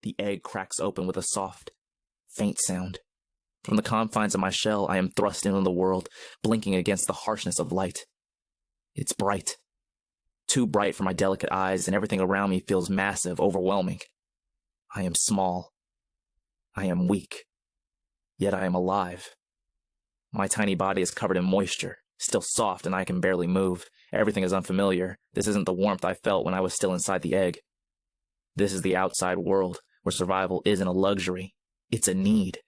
The egg cracks open with a soft, faint sound. From the confines of my shell, I am thrust into the world, blinking against the harshness of light. It's bright. Too bright for my delicate eyes, and everything around me feels massive, overwhelming. I am small. I am weak. Yet I am alive. My tiny body is covered in moisture, still soft, and I can barely move. Everything is unfamiliar. This isn't the warmth I felt when I was still inside the egg. This is the outside world, where survival isn't a luxury. It's a need.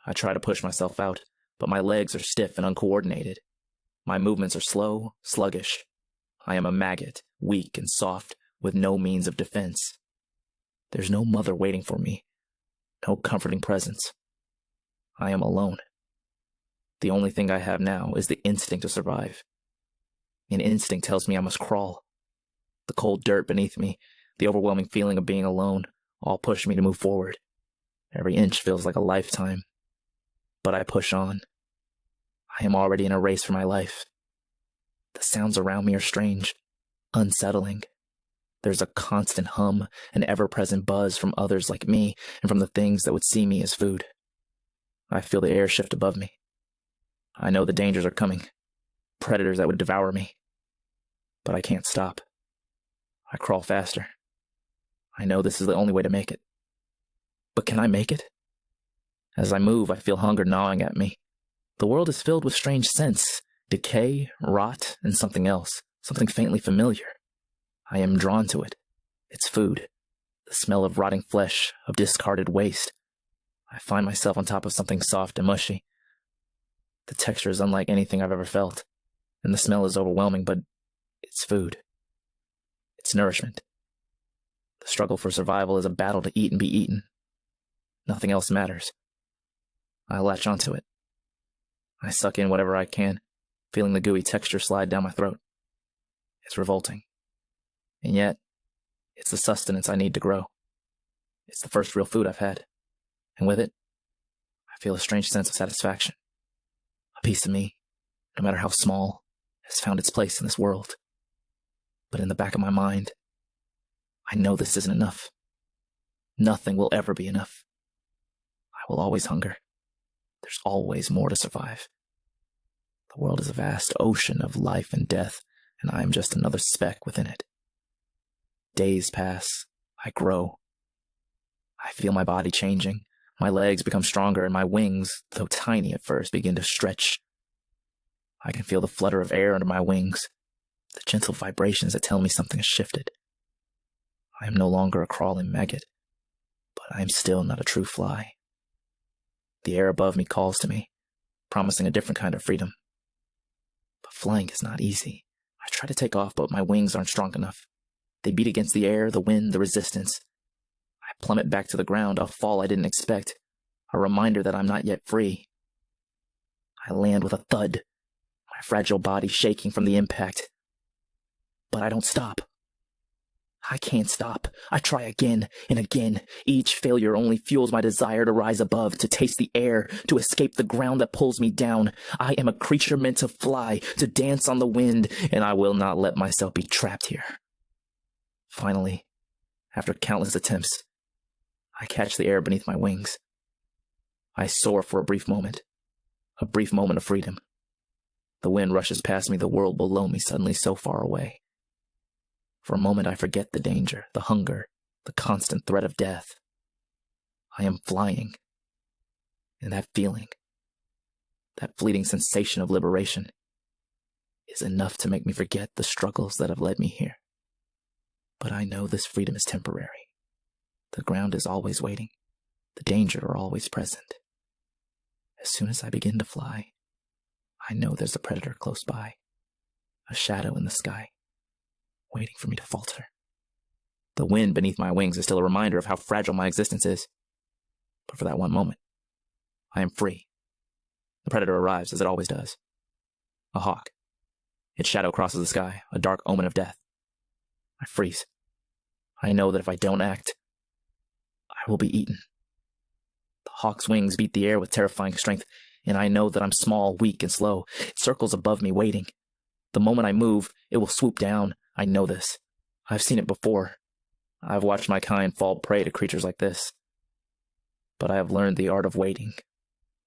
I try to push myself out, but my legs are stiff and uncoordinated. My movements are slow, sluggish. I am a maggot, weak and soft, with no means of defense. There's no mother waiting for me, no comforting presence. I am alone. The only thing I have now is the instinct to survive. An instinct tells me I must crawl. The cold dirt beneath me, the overwhelming feeling of being alone, all push me to move forward. Every inch feels like a lifetime. But I push on. I am already in a race for my life. The sounds around me are strange, unsettling. There's a constant hum, an ever-present buzz from others like me and from the things that would see me as food. I feel the air shift above me. I know the dangers are coming, predators that would devour me. But I can't stop. I crawl faster. I know this is the only way to make it. But can I make it? As I move, I feel hunger gnawing at me. The world is filled with strange scents, decay, rot, and something else, something faintly familiar. I am drawn to it. It's food. The smell of rotting flesh, of discarded waste. I find myself on top of something soft and mushy. The texture is unlike anything I've ever felt, and the smell is overwhelming, but it's food. It's nourishment. The struggle for survival is a battle to eat and be eaten. Nothing else matters. I latch onto it. I suck in whatever I can, feeling the gooey texture slide down my throat. It's revolting. And yet, it's the sustenance I need to grow. It's the first real food I've had. And with it, I feel a strange sense of satisfaction. A piece of me, no matter how small, has found its place in this world. But in the back of my mind, I know this isn't enough. Nothing will ever be enough. I will always hunger. There's always more to survive. The world is a vast ocean of life and death, and I am just another speck within it. Days pass. I grow. I feel my body changing. My legs become stronger, and my wings, though tiny at first, begin to stretch. I can feel the flutter of air under my wings, the gentle vibrations that tell me something has shifted. I am no longer a crawling maggot, but I am still not a true fly. The air above me calls to me, promising a different kind of freedom. But flying is not easy. I try to take off, but my wings aren't strong enough. They beat against the air, the wind, the resistance. I plummet back to the ground, a fall I didn't expect, a reminder that I'm not yet free. I land with a thud, my fragile body shaking from the impact. But I don't stop. I can't stop. I try again and again. Each failure only fuels my desire to rise above, to taste the air, to escape the ground that pulls me down. I am a creature meant to fly, to dance on the wind, and I will not let myself be trapped here. Finally, after countless attempts, I catch the air beneath my wings. I soar for a brief moment of freedom. The wind rushes past me, the world below me suddenly so far away. For a moment I forget the danger, the hunger, the constant threat of death. I am flying. And that feeling, that fleeting sensation of liberation, is enough to make me forget the struggles that have led me here. But I know this freedom is temporary. The ground is always waiting. The danger are always present. As soon as I begin to fly, I know there's a predator close by, a shadow in the sky, waiting for me to falter. The wind beneath my wings is still a reminder of how fragile my existence is. But for that one moment, I am free. The predator arrives as it always does. A hawk. Its shadow crosses the sky, a dark omen of death. I freeze. I know that if I don't act, I will be eaten. The hawk's wings beat the air with terrifying strength, and I know that I'm small, weak, and slow. It circles above me, waiting. The moment I move, it will swoop down. I know this. I've seen it before. I've watched my kind fall prey to creatures like this. But I have learned the art of waiting,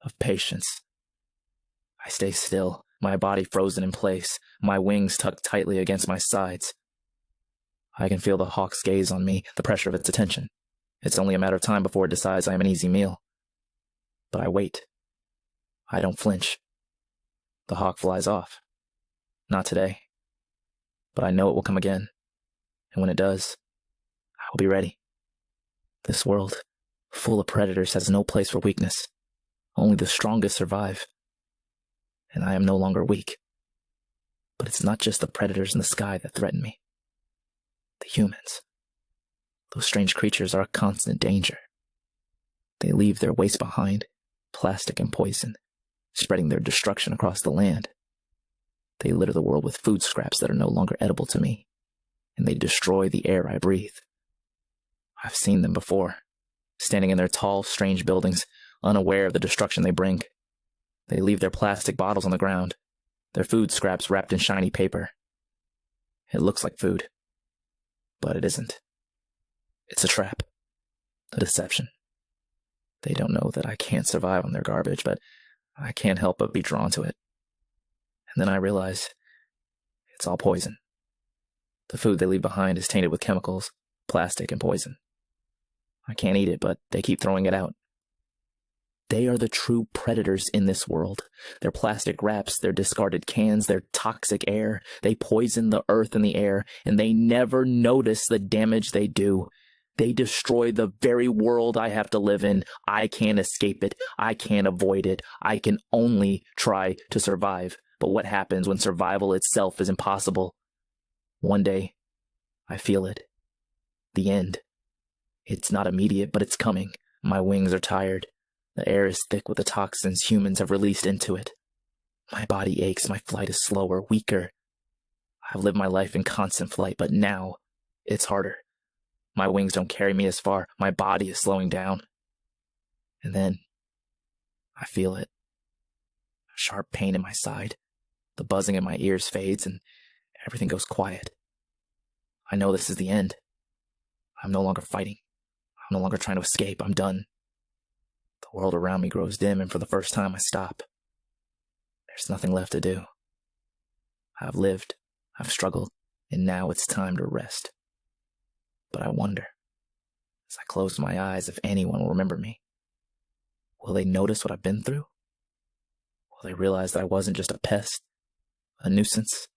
of patience. I stay still, my body frozen in place, my wings tucked tightly against my sides. I can feel the hawk's gaze on me, the pressure of its attention. It's only a matter of time before it decides I am an easy meal. But I wait. I don't flinch. The hawk flies off. Not today. But I know it will come again. And when it does, I will be ready. This world, full of predators, has no place for weakness. Only the strongest survive. And I am no longer weak. But it's not just the predators in the sky that threaten me. The humans. Those strange creatures are a constant danger. They leave their waste behind, plastic and poison, spreading their destruction across the land. They litter the world with food scraps that are no longer edible to me, and they destroy the air I breathe. I've seen them before, standing in their tall, strange buildings, unaware of the destruction they bring. They leave their plastic bottles on the ground, their food scraps wrapped in shiny paper. It looks like food, but it isn't. It's a trap, a deception. They don't know that I can't survive on their garbage, but I can't help but be drawn to it. And then I realize it's all poison. The food they leave behind is tainted with chemicals, plastic, and poison. I can't eat it, but they keep throwing it out. They are the true predators in this world. Their plastic wraps, their discarded cans, their toxic air. They poison the earth and the air, and they never notice the damage they do. They destroy the very world I have to live in. I can't escape it. I can't avoid it. I can only try to survive. But what happens when survival itself is impossible? One day, I feel it. The end. It's not immediate, but it's coming. My wings are tired. The air is thick with the toxins humans have released into it. My body aches. My flight is slower, weaker. I've lived my life in constant flight, but now it's harder. My wings don't carry me as far. My body is slowing down. And then I feel it. A sharp pain in my side. The buzzing in my ears fades and everything goes quiet. I know this is the end. I'm no longer fighting. I'm no longer trying to escape. I'm done. The world around me grows dim, and for the first time I stop. There's nothing left to do. I've lived, I've struggled, and now it's time to rest. But I wonder, as I close my eyes, if anyone will remember me. Will they notice what I've been through? Will they realize that I wasn't just a pest, a nuisance,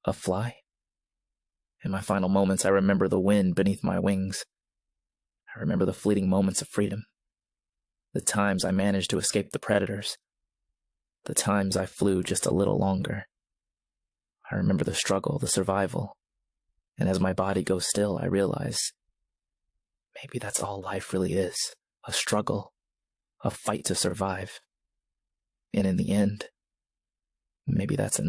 a fly? In my final moments, I remember the wind beneath my wings. I remember the fleeting moments of freedom. The times I managed to escape the predators. The times I flew just a little longer. I remember the struggle, the survival. And as my body goes still, I realize maybe that's all life really is. A struggle, a fight to survive. And in the end, maybe that's enough.